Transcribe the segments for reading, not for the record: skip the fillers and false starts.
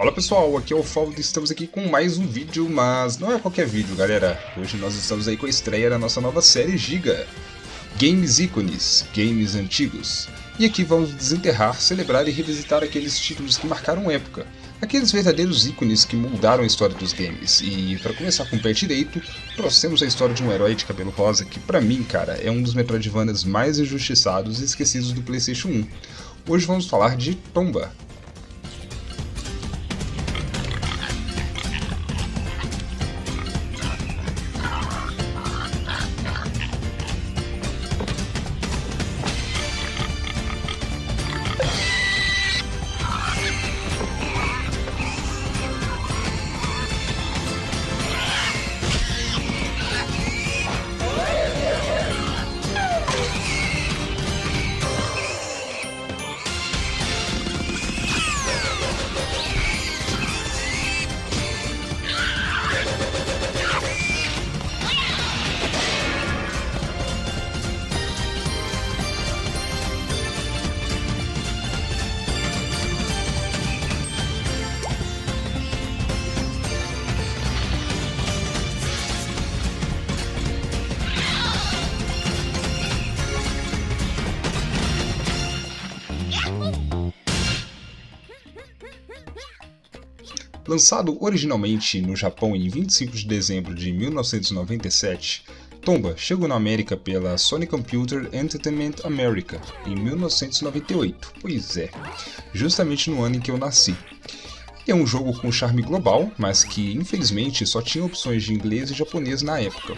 Fala pessoal, aqui é o Faldo e estamos aqui com mais um vídeo, mas não é qualquer vídeo, galera. Hoje nós estamos aí com a estreia da nossa nova série Giga, Games Ícones, Games Antigos. E aqui vamos desenterrar, celebrar e revisitar aqueles títulos que marcaram época, aqueles verdadeiros ícones que moldaram a história dos games. E para começar com o pé direito, trouxemos a história de um herói de cabelo rosa que pra mim, cara, é um dos Metroidvanias mais injustiçados e esquecidos do PlayStation 1. Hoje vamos falar de Tomba. Lançado originalmente no Japão em 25 de dezembro de 1997, Tomba chegou na América pela Sony Computer Entertainment America em 1998, pois é, justamente no ano em que eu nasci. É um jogo com charme global, mas que infelizmente só tinha opções de inglês e japonês na época,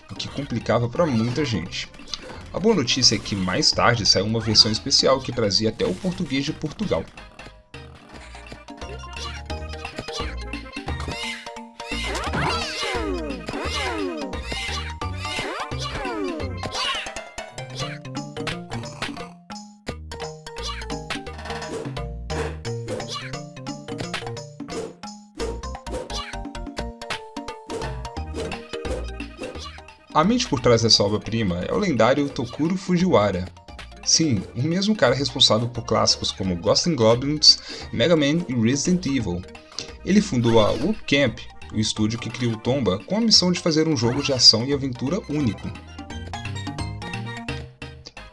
o que complicava para muita gente. A boa notícia é que mais tarde saiu uma versão especial que trazia até o português de Portugal. A mente por trás dessa obra-prima é o lendário Tokuro Fujiwara. Sim, o mesmo cara responsável por clássicos como Ghosts 'n Goblins, Mega Man e Resident Evil. Ele fundou a Whoop Camp, o estúdio que criou Tomba, com a missão de fazer um jogo de ação e aventura único.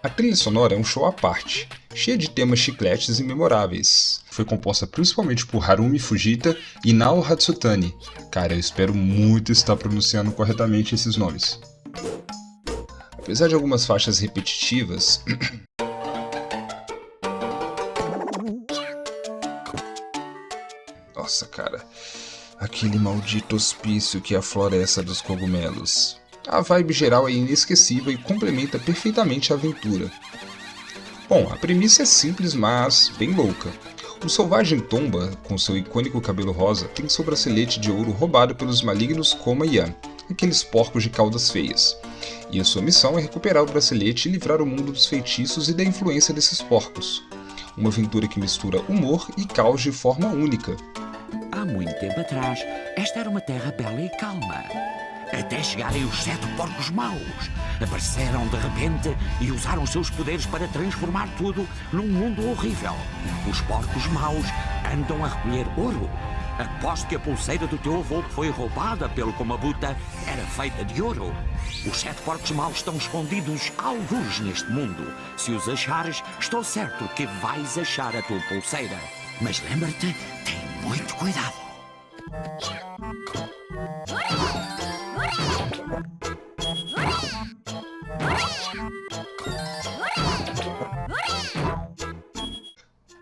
A trilha sonora é um show à parte, cheia de temas chicletes e memoráveis. Foi composta principalmente por Harumi Fujita e Nao Hatsutani. Cara, eu espero muito estar pronunciando corretamente esses nomes. Apesar de algumas faixas repetitivas, nossa, cara, aquele maldito hospício que é a floresta dos cogumelos. A vibe geral é inesquecível e complementa perfeitamente a aventura. Bom, a premissa é simples, mas bem louca. O selvagem Tomba, com seu icônico cabelo rosa, tem sobrancelete de ouro roubado pelos malignos Koma e Yan, aqueles porcos de caudas feias. E a sua missão é recuperar o bracelete e livrar o mundo dos feitiços e da influência desses porcos. Uma aventura que mistura humor e caos de forma única. Há muito tempo atrás, esta era uma terra bela e calma. Até chegarem os 7 porcos maus. Apareceram de repente e usaram seus poderes para transformar tudo num mundo horrível. Os porcos maus andam a recolher ouro. Aposto que a pulseira do teu avô que foi roubada pelo Komabuta era feita de ouro. Os 7 porcos maus estão escondidos algures neste mundo. Se os achares, estou certo que vais achar a tua pulseira. Mas lembra-te, tem muito cuidado.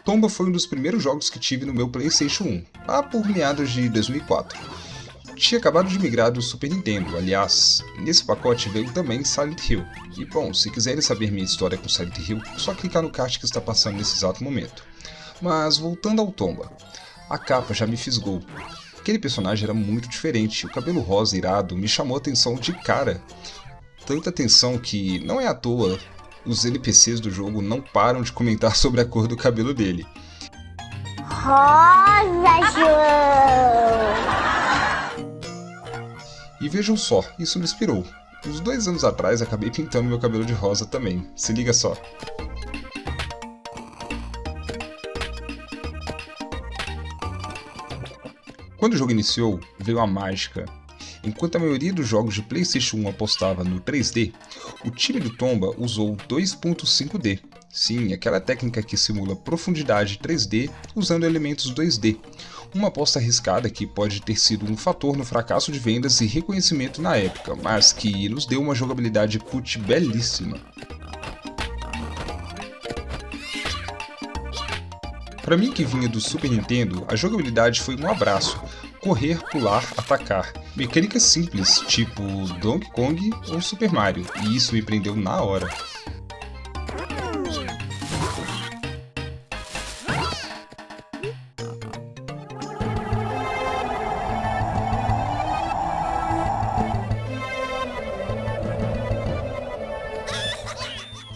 Tomba foi um dos primeiros jogos que tive no meu PlayStation 1, lá por meados de 2004. Tinha acabado de migrar do Super Nintendo, aliás, nesse pacote veio também Silent Hill. E bom, se quiserem saber minha história com Silent Hill, é só clicar no card que está passando nesse exato momento. Mas voltando ao Tomba, a capa já me fisgou. Aquele personagem era muito diferente, o cabelo rosa irado me chamou a atenção de cara. Tanta atenção que, não é à toa, os NPCs do jogo não param de comentar sobre a cor do cabelo dele. Rosa, João! E vejam só, isso me inspirou. Uns 2 anos atrás acabei pintando meu cabelo de rosa também, se liga só. Quando o jogo iniciou, veio a mágica. Enquanto a maioria dos jogos de PlayStation 1 apostava no 3D, o time do Tomba usou 2.5D. Sim, aquela técnica que simula profundidade 3D usando elementos 2D. Uma aposta arriscada que pode ter sido um fator no fracasso de vendas e reconhecimento na época, mas que nos deu uma jogabilidade CUT belíssima. Para mim que vinha do Super Nintendo, a jogabilidade foi um abraço. Correr, pular, atacar. Mecânicas simples, tipo Donkey Kong ou Super Mario, e isso me prendeu na hora.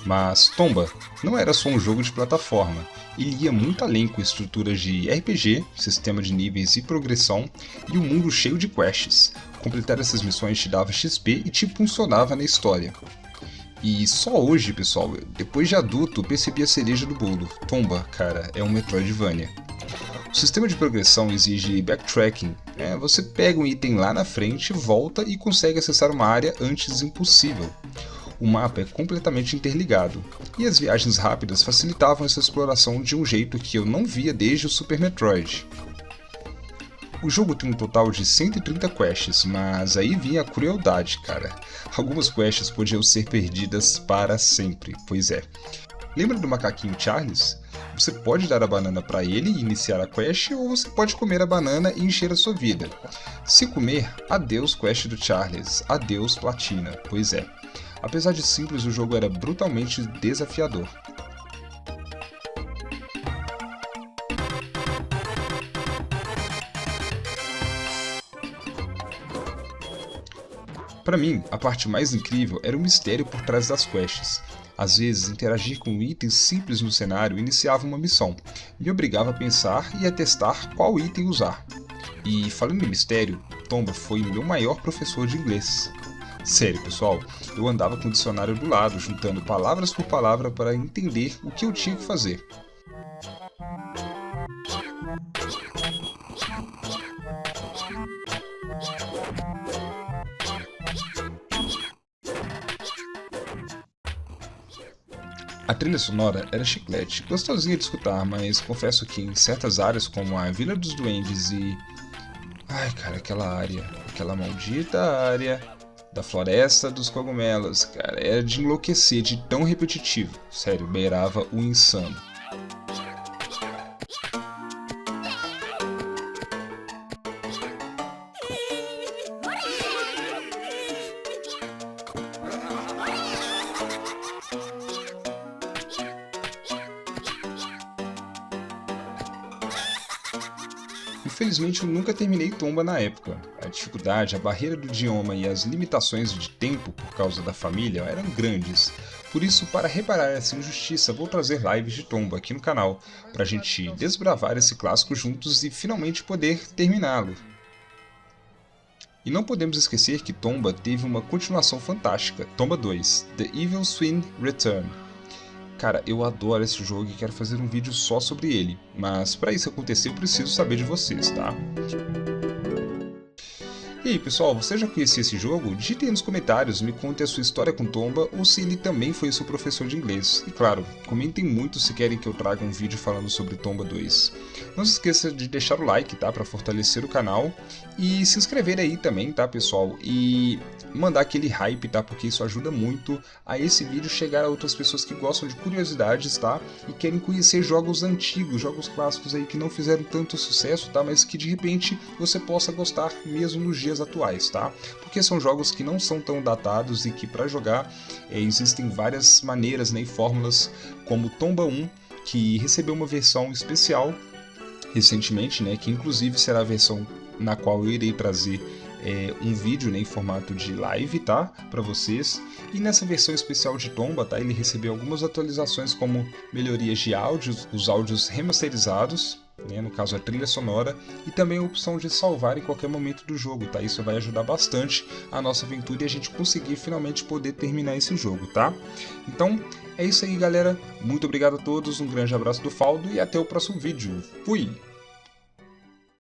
Mas Tomba não era só um jogo de plataforma, ele ia muito além com estruturas de RPG, sistema de níveis e progressão, e um mundo cheio de quests. Completar essas missões te dava XP e te impulsionava na história. E só hoje, pessoal, depois de adulto, percebi a cereja do bolo. Tomba, cara, é um Metroidvania. O sistema de progressão exige backtracking. Você pega um item lá na frente, volta e consegue acessar uma área antes impossível. O mapa é completamente interligado, e as viagens rápidas facilitavam essa exploração de um jeito que eu não via desde o Super Metroid. O jogo tem um total de 130 quests, mas aí vinha a crueldade, cara. Algumas quests podiam ser perdidas para sempre, pois é. Lembra do macaquinho Charles? Você pode dar a banana para ele e iniciar a quest, ou você pode comer a banana e encher a sua vida. Se comer, adeus quest do Charles, adeus platina, pois é. Apesar de simples, o jogo era brutalmente desafiador. Para mim, a parte mais incrível era o mistério por trás das quests. Às vezes, interagir com itens simples no cenário iniciava uma missão, me obrigava a pensar e a testar qual item usar. E falando em mistério, Tomba foi meu maior professor de inglês. Sério, pessoal, eu andava com o dicionário do lado, juntando palavras por palavra para entender o que eu tinha que fazer. A trilha sonora era chiclete, gostosinha de escutar, mas confesso que em certas áreas como a Vila dos Duendes e... Ai, cara, aquela maldita área da Floresta dos Cogumelos, cara, era de enlouquecer, de tão repetitivo. Sério, beirava o insano. Infelizmente eu nunca terminei Tomba na época. A dificuldade, a barreira do idioma e as limitações de tempo por causa da família eram grandes. Por isso, para reparar essa injustiça, vou trazer lives de Tomba aqui no canal, pra gente desbravar esse clássico juntos e finalmente poder terminá-lo. E não podemos esquecer que Tomba teve uma continuação fantástica, Tomba 2, The Evil Twin Return. Cara, eu adoro esse jogo e quero fazer um vídeo só sobre ele, mas para isso acontecer eu preciso saber de vocês, tá? E aí pessoal, você já conhecia esse jogo? Digite aí nos comentários, me conte a sua história com Tomba ou se ele também foi seu professor de inglês. E claro, comentem muito se querem que eu traga um vídeo falando sobre Tomba 2. Não se esqueça de deixar o like, tá? Para fortalecer o canal e se inscrever aí também, tá pessoal? E mandar aquele hype, tá? Porque isso ajuda muito a esse vídeo chegar a outras pessoas que gostam de curiosidades, tá? E querem conhecer jogos antigos, jogos clássicos aí que não fizeram tanto sucesso, tá? Mas que de repente você possa gostar mesmo nos dias atuais, tá? Porque são jogos que não são tão datados e que para jogar existem várias maneiras, né, e fórmulas, como Tomba 1, que recebeu uma versão especial recentemente, né, que inclusive será a versão na qual eu irei trazer um vídeo, né, em formato de live, tá, para vocês. E nessa versão especial de Tomba, tá, ele recebeu algumas atualizações como melhorias de áudios, os áudios remasterizados, né, no caso a trilha sonora, e também a opção de salvar em qualquer momento do jogo, tá? Isso vai ajudar bastante a nossa aventura e a gente conseguir finalmente poder terminar esse jogo, tá? Então é isso aí, galera. Muito obrigado a todos, um grande abraço do Faldo e até o próximo vídeo. Fui!